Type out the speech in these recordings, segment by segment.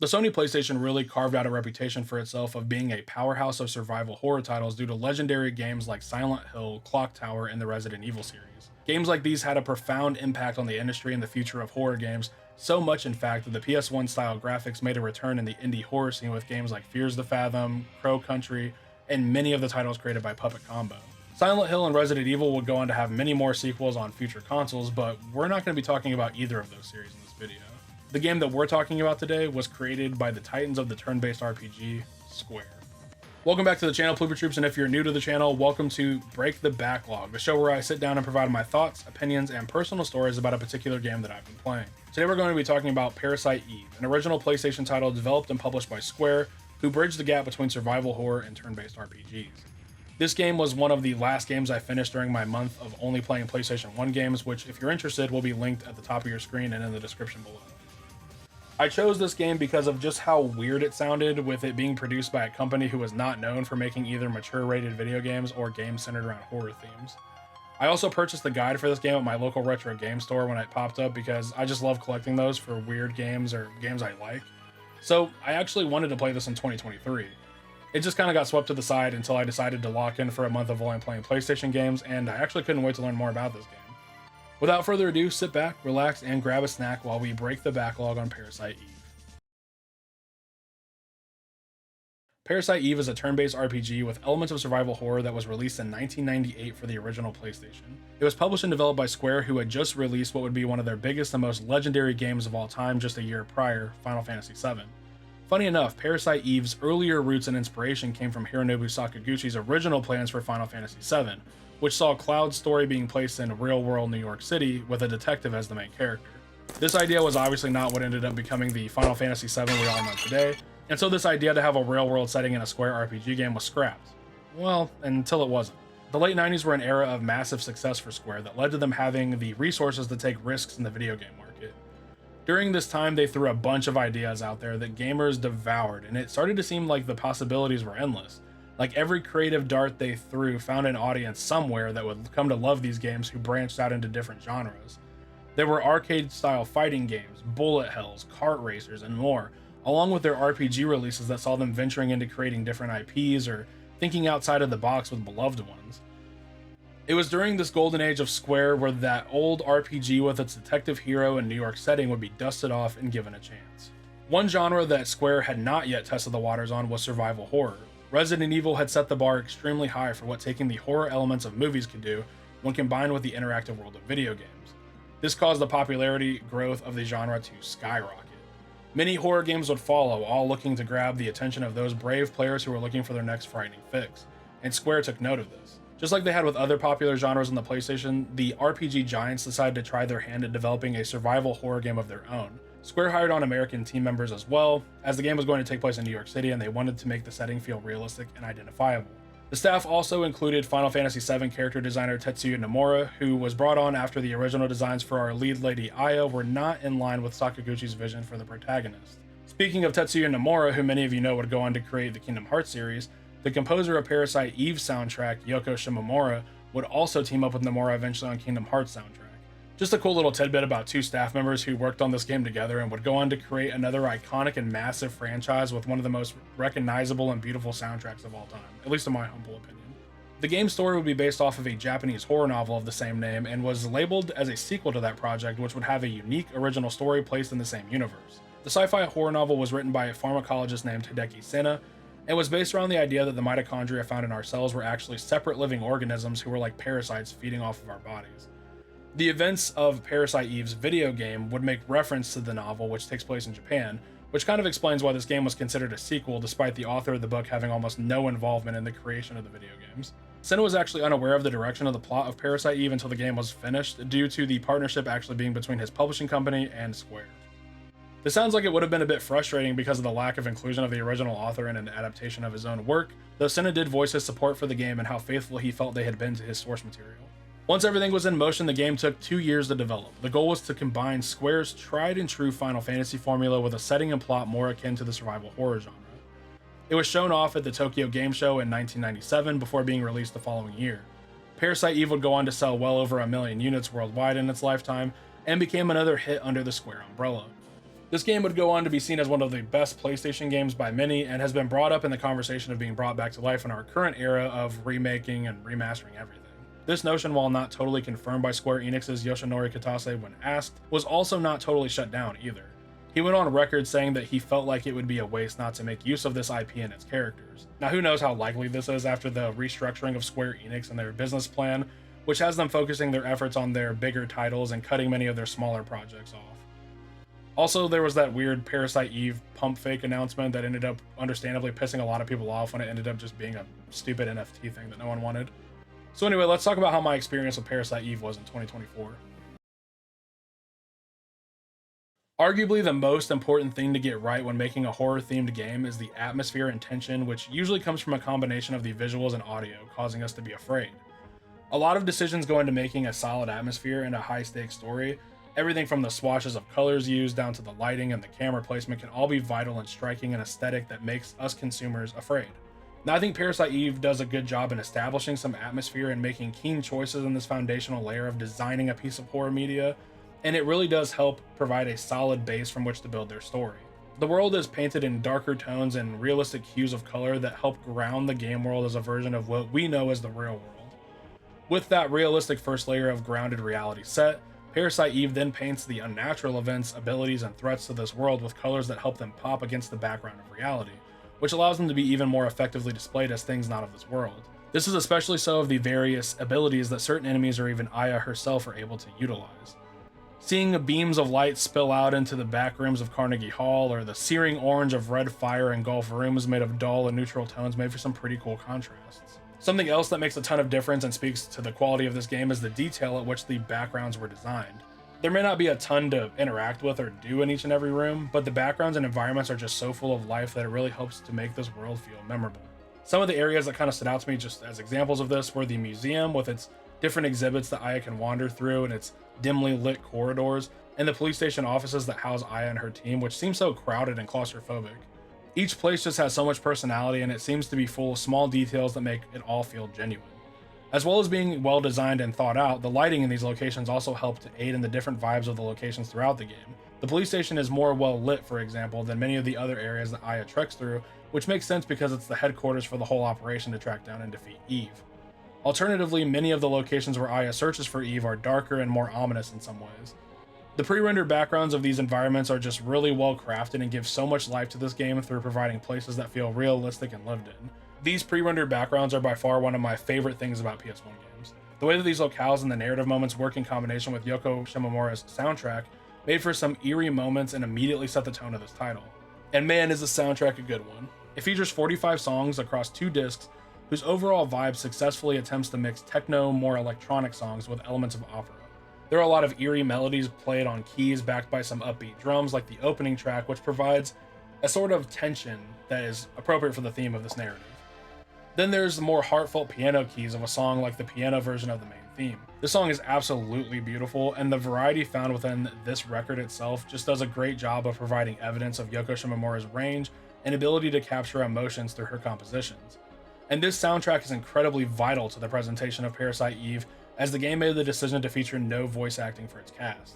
The Sony PlayStation really carved out a reputation for itself of being a powerhouse of survival horror titles due to legendary games like Silent Hill, Clock Tower, and the Resident Evil series. Games like these had a profound impact on the industry and the future of horror games, so much in fact that the PS1 style graphics made a return in the indie horror scene with games like Fears the Fathom, Crow Country, and many of the titles created by Puppet Combo. Silent Hill and Resident Evil would go on to have many more sequels on future consoles, but we're not going to be talking about either of those series in this video. The game that we're talking about today was created by the titans of the turn-based RPG, Square. Welcome back to the channel, Plooper Troops, and if you're new to the channel, welcome to Break the Backlog, the show where I sit down and provide my thoughts, opinions, and personal stories about a particular game that I've been playing. Today we're going to be talking about Parasite Eve, an original PlayStation title developed and published by Square, who bridged the gap between survival horror and turn-based RPGs. This game was one of the last games I finished during my month of only playing PlayStation 1 games, which, if you're interested, will be linked at the top of your screen and in the description below. I chose this game because of just how weird it sounded with it being produced by a company who was not known for making either mature rated video games or games centered around horror themes. I also purchased the guide for this game at my local retro game store when it popped up because I just love collecting those for weird games or games I like. So I actually wanted to play this in 2023. It just kind of got swept to the side until I decided to lock in for a month of only playing PlayStation games, and I actually couldn't wait to learn more about this game. Without further ado, sit back, relax, and grab a snack while we break the backlog on Parasite Eve. Parasite Eve is a turn-based RPG with elements of survival horror that was released in 1998 for the original PlayStation. It was published and developed by Square, who had just released what would be one of their biggest and most legendary games of all time just a year prior, Final Fantasy VII. Funny enough, Parasite Eve's earlier roots and inspiration came from Hironobu Sakaguchi's original plans for Final Fantasy VII, which saw Cloud's story being placed in real-world New York City with a detective as the main character. This idea was obviously not what ended up becoming the Final Fantasy VII we all know today, and so this idea to have a real-world setting in a Square RPG game was scrapped. Well, until it wasn't. The late 90s were an era of massive success for Square that led to them having the resources to take risks in the video game market. During this time, they threw a bunch of ideas out there that gamers devoured, and it started to seem like the possibilities were endless. Like every creative dart they threw found an audience somewhere that would come to love these games who branched out into different genres. There were arcade-style fighting games, bullet hells, kart racers, and more, along with their RPG releases that saw them venturing into creating different IPs or thinking outside of the box with beloved ones. It was during this golden age of Square where that old RPG with its detective hero and New York setting would be dusted off and given a chance. One genre that Square had not yet tested the waters on was survival horror. Resident Evil had set the bar extremely high for what taking the horror elements of movies could do when combined with the interactive world of video games. This caused the popularity growth of the genre to skyrocket. Many horror games would follow, all looking to grab the attention of those brave players who were looking for their next frightening fix, and Square took note of this. Just like they had with other popular genres on the PlayStation, the RPG giants decided to try their hand at developing a survival horror game of their own. Square hired on American team members as well, as the game was going to take place in New York City and they wanted to make the setting feel realistic and identifiable. The staff also included Final Fantasy VII character designer Tetsuya Nomura, who was brought on after the original designs for our lead lady Aya were not in line with Sakaguchi's vision for the protagonist. Speaking of Tetsuya Nomura, who many of you know would go on to create the Kingdom Hearts series, the composer of Parasite Eve's soundtrack, Yoko Shimomura, would also team up with Nomura eventually on Kingdom Hearts soundtrack. Just a cool little tidbit about two staff members who worked on this game together and would go on to create another iconic and massive franchise with one of the most recognizable and beautiful soundtracks of all time, at least in my humble opinion. The game's story would be based off of a Japanese horror novel of the same name and was labeled as a sequel to that project, which would have a unique original story placed in the same universe. The sci-fi horror novel was written by a pharmacologist named Hideki Sena and was based around the idea that the mitochondria found in our cells were actually separate living organisms who were like parasites feeding off of our bodies. The events of Parasite Eve's video game would make reference to the novel, which takes place in Japan, which kind of explains why this game was considered a sequel despite the author of the book having almost no involvement in the creation of the video games. Sena was actually unaware of the direction of the plot of Parasite Eve until the game was finished, due to the partnership actually being between his publishing company and Square. This sounds like it would have been a bit frustrating because of the lack of inclusion of the original author in an adaptation of his own work, though Sena did voice his support for the game and how faithful he felt they had been to his source material. Once everything was in motion, the game took 2 years to develop. The goal was to combine Square's tried and true Final Fantasy formula with a setting and plot more akin to the survival horror genre. It was shown off at the Tokyo Game Show in 1997 before being released the following year. Parasite Eve would go on to sell well over 1 million units worldwide in its lifetime and became another hit under the Square umbrella. This game would go on to be seen as one of the best PlayStation games by many, and has been brought up in the conversation of being brought back to life in our current era of remaking and remastering everything. This notion, while not totally confirmed by Square Enix's Yoshinori Kitase when asked, was also not totally shut down either. He went on record saying that he felt like it would be a waste not to make use of this IP and its characters. Now, who knows how likely this is after the restructuring of Square Enix and their business plan, which has them focusing their efforts on their bigger titles and cutting many of their smaller projects off. Also, there was that weird Parasite Eve pump fake announcement that ended up understandably pissing a lot of people off when it ended up just being a stupid NFT thing that no one wanted. So anyway, let's talk about how my experience with Parasite Eve was in 2024. Arguably the most important thing to get right when making a horror-themed game is the atmosphere and tension, which usually comes from a combination of the visuals and audio, causing us to be afraid. A lot of decisions go into making a solid atmosphere and a high-stakes story. Everything from the swatches of colors used down to the lighting and the camera placement can all be vital in striking an aesthetic that makes us consumers afraid. Now, I think Parasite Eve does a good job in establishing some atmosphere and making keen choices in this foundational layer of designing a piece of horror media, and it really does help provide a solid base from which to build their story. The world is painted in darker tones and realistic hues of color that help ground the game world as a version of what we know as the real world. With that realistic first layer of grounded reality set, Parasite Eve then paints the unnatural events, abilities, and threats to this world with colors that help them pop against the background of reality, which allows them to be even more effectively displayed as things not of this world. This is especially so of the various abilities that certain enemies or even Aya herself are able to utilize. Seeing beams of light spill out into the back rooms of Carnegie Hall, or the searing orange of red fire engulf rooms made of dull and neutral tones, made for some pretty cool contrasts. Something else that makes a ton of difference and speaks to the quality of this game is the detail at which the backgrounds were designed. There may not be a ton to interact with or do in each and every room, but the backgrounds and environments are just so full of life that it really helps to make this world feel memorable. Some of the areas that kind of stood out to me just as examples of this were the museum with its different exhibits that Aya can wander through and its dimly lit corridors, and the police station offices that house Aya and her team, which seem so crowded and claustrophobic. Each place just has so much personality, and it seems to be full of small details that make it all feel genuine. As well as being well designed and thought out, the lighting in these locations also help to aid in the different vibes of the locations throughout the game. The police station is more well lit, for example, than many of the other areas that Aya treks through, which makes sense because it's the headquarters for the whole operation to track down and defeat Eve. Alternatively, many of the locations where Aya searches for Eve are darker and more ominous in some ways. The pre-rendered backgrounds of these environments are just really well crafted and give so much life to this game through providing places that feel realistic and lived in. These pre-rendered backgrounds are by far one of my favorite things about PS1 games. The way that these locales and the narrative moments work in combination with Yoko Shimomura's soundtrack made for some eerie moments and immediately set the tone of this title. And man, is the soundtrack a good one. It features 45 songs across 2 discs whose overall vibe successfully attempts to mix techno, more electronic songs with elements of opera. There are a lot of eerie melodies played on keys backed by some upbeat drums like the opening track, which provides a sort of tension that is appropriate for the theme of this narrative. Then there's the more heartfelt piano keys of a song like the piano version of the main theme. This song is absolutely beautiful, and the variety found within this record itself just does a great job of providing evidence of Yoko Shimomura's range and ability to capture emotions through her compositions. And this soundtrack is incredibly vital to the presentation of Parasite Eve, as the game made the decision to feature no voice acting for its cast.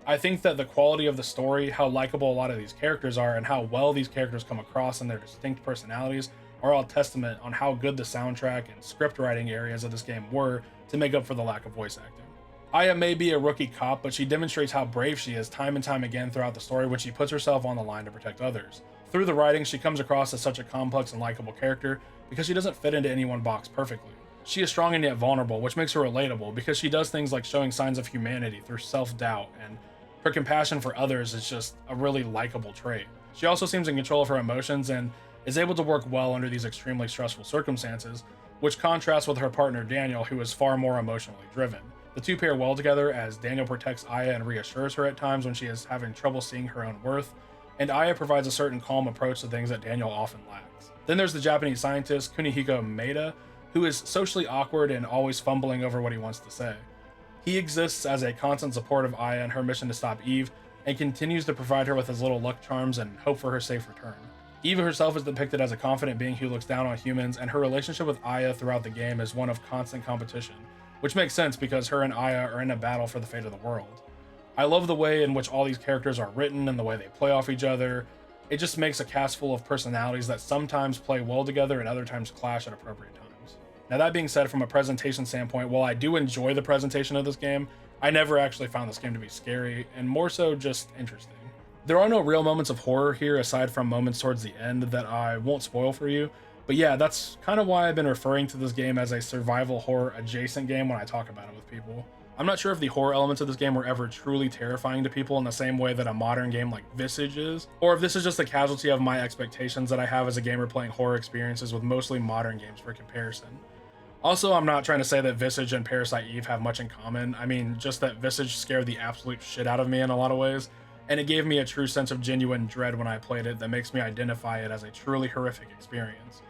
I think that the quality of the story, how likable a lot of these characters are, and how well these characters come across in their distinct personalities are all testament on how good the soundtrack and script writing areas of this game were to make up for the lack of voice acting. Aya may be a rookie cop, but she demonstrates how brave she is time and time again throughout the story when she puts herself on the line to protect others. Through the writing, she comes across as such a complex and likable character because she doesn't fit into any one box perfectly. She is strong and yet vulnerable, which makes her relatable because she does things like showing signs of humanity through self-doubt, and her compassion for others is just a really likable trait. She also seems in control of her emotions and is able to work well under these extremely stressful circumstances, which contrasts with her partner Daniel, who is far more emotionally driven. The two pair well together as Daniel protects Aya and reassures her at times when she is having trouble seeing her own worth, and Aya provides a certain calm approach to things that Daniel often lacks. Then there's the Japanese scientist Kunihiko Maeda, who is socially awkward and always fumbling over what he wants to say. He exists as a constant support of Aya in her mission to stop Eve, and continues to provide her with his little luck charms and hope for her safe return. Eve herself is depicted as a confident being who looks down on humans, and her relationship with Aya throughout the game is one of constant competition, which makes sense because her and Aya are in a battle for the fate of the world. I love the way in which all these characters are written and the way they play off each other. It just makes a cast full of personalities that sometimes play well together and other times clash at appropriate times. Now, that being said, from a presentation standpoint, while I do enjoy the presentation of this game, I never actually found this game to be scary, and more so just interesting. There are no real moments of horror here aside from moments towards the end that I won't spoil for you, but yeah, that's kind of why I've been referring to this game as a survival horror adjacent game when I talk about it with people. I'm not sure if the horror elements of this game were ever truly terrifying to people in the same way that a modern game like Visage is, or if this is just a casualty of my expectations that I have as a gamer playing horror experiences with mostly modern games for comparison. Also, I'm not trying to say that Visage and Parasite Eve have much in common. I mean, just that Visage scared the absolute shit out of me in a lot of ways, and it gave me a true sense of genuine dread when I played it that makes me identify it as a truly horrific experience.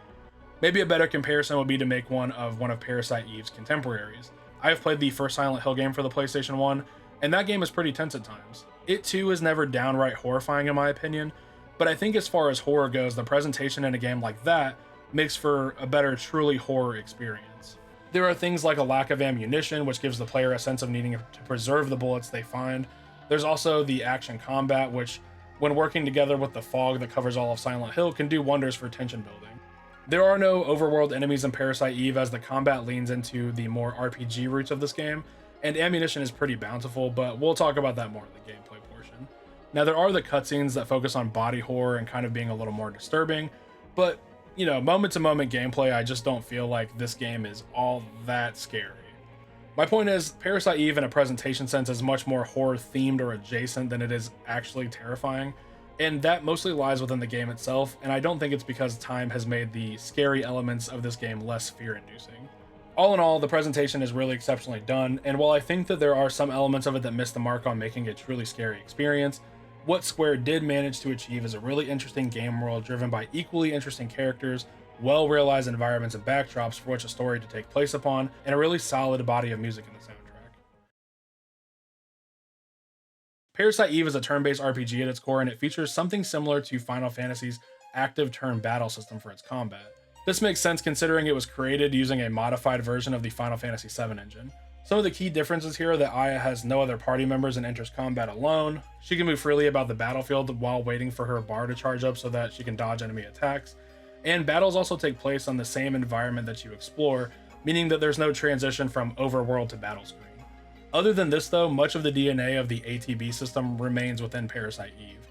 Maybe a better comparison would be to make one of Parasite Eve's contemporaries. I have played the first Silent Hill game for the PlayStation 1, and that game is pretty tense at times. It too is never downright horrifying in my opinion, but I think as far as horror goes, the presentation in a game like that makes for a better truly horror experience. There are things like a lack of ammunition, which gives the player a sense of needing to preserve the bullets they find. There's also the action combat, which, when working together with the fog that covers all of Silent Hill, can do wonders for tension building. There are no overworld enemies in Parasite Eve as the combat leans into the more RPG roots of this game, and ammunition is pretty bountiful, but we'll talk about that more in the gameplay portion. Now, there are the cutscenes that focus on body horror and kind of being a little more disturbing, but, you know, moment-to-moment gameplay, I just don't feel like this game is all that scary. My point is, Parasite Eve in a presentation sense is much more horror-themed or adjacent than it is actually terrifying, and that mostly lies within the game itself, and I don't think it's because time has made the scary elements of this game less fear-inducing. All in all, the presentation is really exceptionally done, and while I think that there are some elements of it that miss the mark on making a truly scary experience, what Square did manage to achieve is a really interesting game world driven by equally interesting characters, well-realized environments and backdrops for which a story to take place upon, and a really solid body of music in the soundtrack. Parasite Eve is a turn-based RPG at its core, and it features something similar to Final Fantasy's active turn battle system for its combat. This makes sense considering it was created using a modified version of the Final Fantasy VII engine. Some of the key differences here are that Aya has no other party members and enters combat alone. She can move freely about the battlefield while waiting for her bar to charge up so that she can dodge enemy attacks. And battles also take place on the same environment that you explore, meaning that there's no transition from overworld to battle screen. Other than this though, much of the DNA of the ATB system remains within Parasite Eve.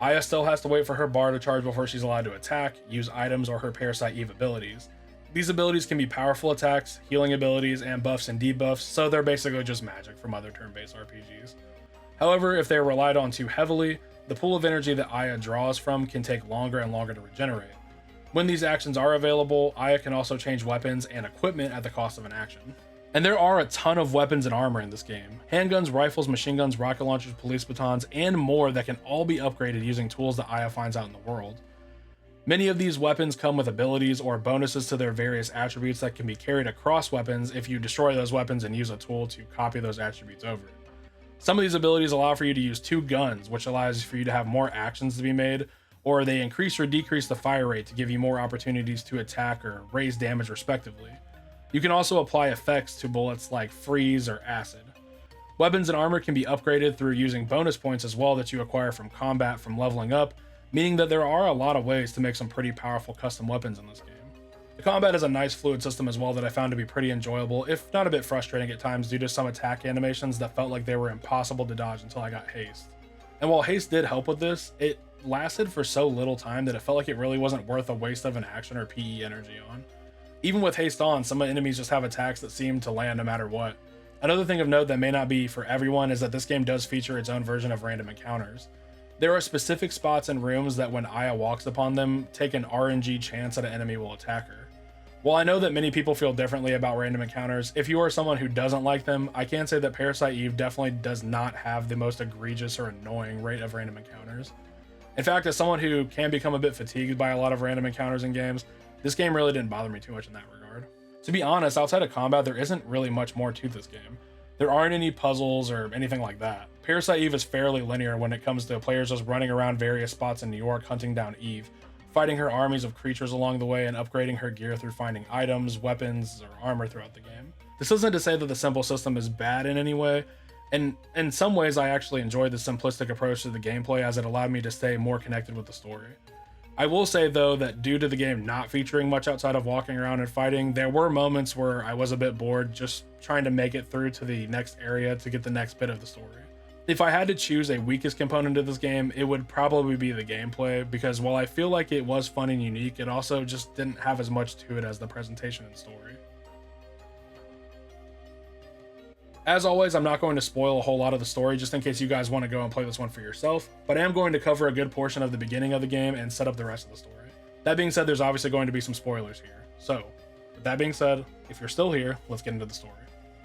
Aya still has to wait for her bar to charge before she's allowed to attack, use items, or her Parasite Eve abilities. These abilities can be powerful attacks, healing abilities, and buffs and debuffs, so they're basically just magic from other turn-based RPGs. However, if they're relied on too heavily, the pool of energy that Aya draws from can take longer and longer to regenerate. When these actions are available, Aya can also change weapons and equipment at the cost of an action. And there are a ton of weapons and armor in this game. Handguns, rifles, machine guns, rocket launchers, police batons, and more that can all be upgraded using tools that Aya finds out in the world. Many of these weapons come with abilities or bonuses to their various attributes that can be carried across weapons if you destroy those weapons and use a tool to copy those attributes over. Some of these abilities allow for you to use 2 guns, which allows for you to have more actions to be made, or they increase or decrease the fire rate to give you more opportunities to attack or raise damage respectively. You can also apply effects to bullets like freeze or acid. Weapons and armor can be upgraded through using bonus points as well that you acquire from combat from leveling up, meaning that there are a lot of ways to make some pretty powerful custom weapons in this game. The combat is a nice fluid system as well that I found to be pretty enjoyable, if not a bit frustrating at times due to some attack animations that felt like they were impossible to dodge until I got haste. And while haste did help with this, it lasted for so little time that it felt like it really wasn't worth a waste of an action or PE energy on. Even with haste on, some enemies just have attacks that seem to land no matter what. Another thing of note that may not be for everyone is that this game does feature its own version of random encounters. There are specific spots and rooms that when Aya walks upon them, take an RNG chance that an enemy will attack her. While I know that many people feel differently about random encounters, if you are someone who doesn't like them, I can say that Parasite Eve definitely does not have the most egregious or annoying rate of random encounters. In fact, as someone who can become a bit fatigued by a lot of random encounters in games, this game really didn't bother me too much in that regard. To be honest, outside of combat, there isn't really much more to this game. There aren't any puzzles or anything like that. Parasite Eve is fairly linear when it comes to players just running around various spots in New York hunting down Eve, fighting her armies of creatures along the way and upgrading her gear through finding items, weapons, or armor throughout the game. This isn't to say that the simple system is bad in any way. And in some ways, I actually enjoyed the simplistic approach to the gameplay as it allowed me to stay more connected with the story. I will say though that due to the game not featuring much outside of walking around and fighting, there were moments where I was a bit bored just trying to make it through to the next area to get the next bit of the story. If I had to choose a weakest component of this game, it would probably be the gameplay, because while I feel like it was fun and unique, it also just didn't have as much to it as the presentation and story. As always, I'm not going to spoil a whole lot of the story just in case you guys want to go and play this one for yourself, but I am going to cover a good portion of the beginning of the game and set up the rest of the story. That being said, there's obviously going to be some spoilers here. So, with that being said, if you're still here, let's get into the story.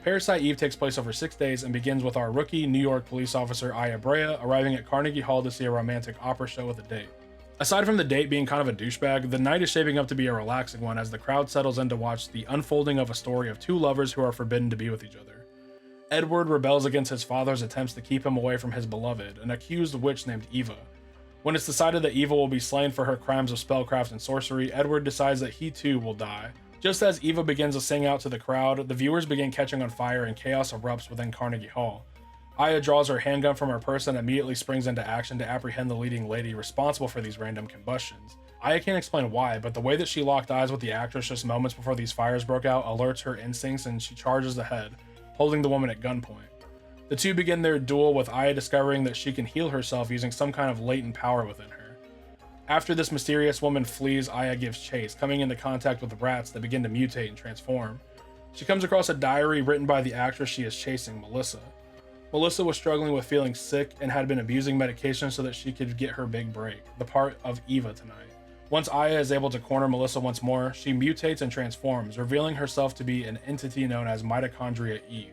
Parasite Eve takes place over 6 days and begins with our rookie New York police officer Aya Brea arriving at Carnegie Hall to see a romantic opera show with a date. Aside from the date being kind of a douchebag, the night is shaping up to be a relaxing one as the crowd settles in to watch the unfolding of a story of two lovers who are forbidden to be with each other. Edward rebels against his father's attempts to keep him away from his beloved, an accused witch named Eva. When it's decided that Eva will be slain for her crimes of spellcraft and sorcery, Edward decides that he too will die. Just as Eva begins to sing out to the crowd, the viewers begin catching on fire and chaos erupts within Carnegie Hall. Aya draws her handgun from her purse and immediately springs into action to apprehend the leading lady responsible for these random combustions. Aya can't explain why, but the way that she locked eyes with the actress just moments before these fires broke out alerts her instincts and she charges ahead, holding the woman at gunpoint. The two begin their duel with Aya discovering that she can heal herself using some kind of latent power within her. After this mysterious woman flees, Aya gives chase, coming into contact with rats that begin to mutate and transform. She comes across a diary written by the actress she is chasing, Melissa. Melissa was struggling with feeling sick and had been abusing medication so that she could get her big break, the part of Eva tonight. Once Aya is able to corner Melissa once more, she mutates and transforms, revealing herself to be an entity known as Mitochondria Eve.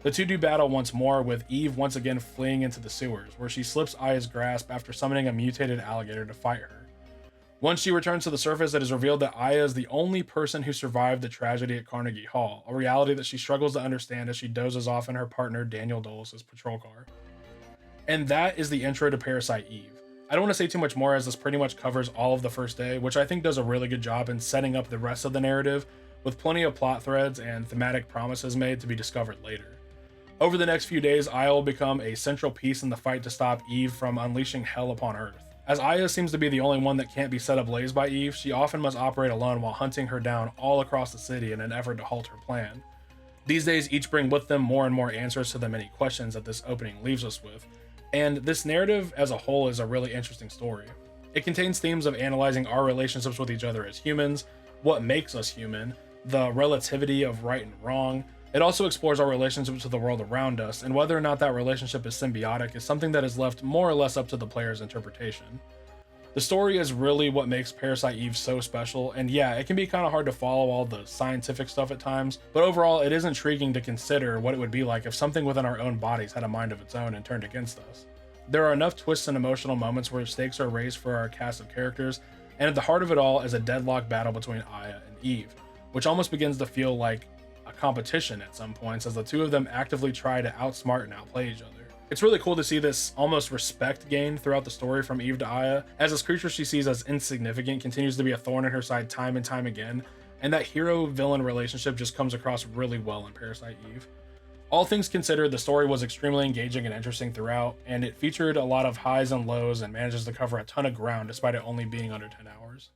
The two do battle once more, with Eve once again fleeing into the sewers, where she slips Aya's grasp after summoning a mutated alligator to fight her. Once she returns to the surface, it is revealed that Aya is the only person who survived the tragedy at Carnegie Hall, a reality that she struggles to understand as she dozes off in her partner Daniel Dolus's patrol car. And that is the intro to Parasite Eve. I don't want to say too much more as this pretty much covers all of the first day, which I think does a really good job in setting up the rest of the narrative, with plenty of plot threads and thematic promises made to be discovered later. Over the next few days, Aya will become a central piece in the fight to stop Eve from unleashing hell upon Earth. As Aya seems to be the only one that can't be set ablaze by Eve, she often must operate alone while hunting her down all across the city in an effort to halt her plan. These days each bring with them more and more answers to the many questions that this opening leaves us with, and this narrative as a whole is a really interesting story. It contains themes of analyzing our relationships with each other as humans, what makes us human, the relativity of right and wrong. It also explores our relationships to the world around us, and whether or not that relationship is symbiotic is something that is left more or less up to the player's interpretation. The story is really what makes Parasite Eve so special, and yeah, it can be kind of hard to follow all the scientific stuff at times, but overall it is intriguing to consider what it would be like if something within our own bodies had a mind of its own and turned against us. There are enough twists and emotional moments where stakes are raised for our cast of characters, and at the heart of it all is a deadlock battle between Aya and Eve, which almost begins to feel like a competition at some points as the two of them actively try to outsmart and outplay each other. It's really cool to see this almost respect gained throughout the story from Eve to Aya, as this creature she sees as insignificant continues to be a thorn in her side time and time again, and that hero-villain relationship just comes across really well in Parasite Eve. All things considered, the story was extremely engaging and interesting throughout, and it featured a lot of highs and lows and manages to cover a ton of ground despite it only being under 10 hours.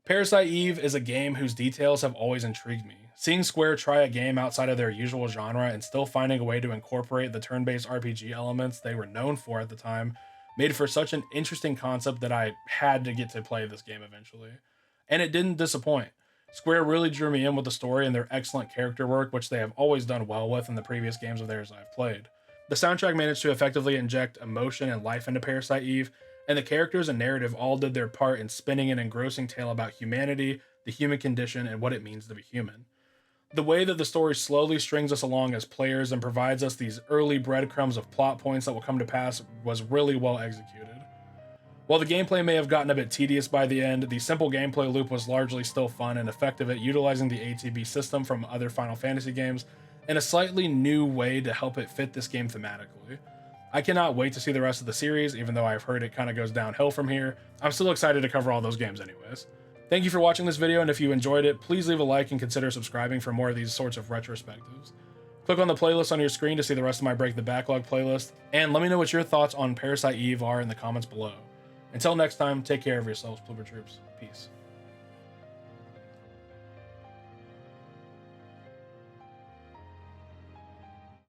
Parasite Eve is a game whose details have always intrigued me. Seeing Square try a game outside of their usual genre and still finding a way to incorporate the turn-based RPG elements they were known for at the time made for such an interesting concept that I had to get to play this game eventually. And it didn't disappoint. Square really drew me in with the story and their excellent character work, which they have always done well with in the previous games of theirs I've played. The soundtrack managed to effectively inject emotion and life into Parasite Eve, and the characters and narrative all did their part in spinning an engrossing tale about humanity, the human condition, and what it means to be human. The way that the story slowly strings us along as players and provides us these early breadcrumbs of plot points that will come to pass was really well executed. While the gameplay may have gotten a bit tedious by the end, the simple gameplay loop was largely still fun and effective at utilizing the ATB system from other Final Fantasy games in a slightly new way to help it fit this game thematically. I cannot wait to see the rest of the series, even though I've heard it kind of goes downhill from here. I'm still excited to cover all those games anyways. Thank you for watching this video, and if you enjoyed it, please leave a like and consider subscribing for more of these sorts of retrospectives. Click on the playlist on your screen to see the rest of my Break the Backlog playlist, and let me know what your thoughts on Parasite Eve are in the comments below. Until next time, take care of yourselves, Ploober Troops. Peace.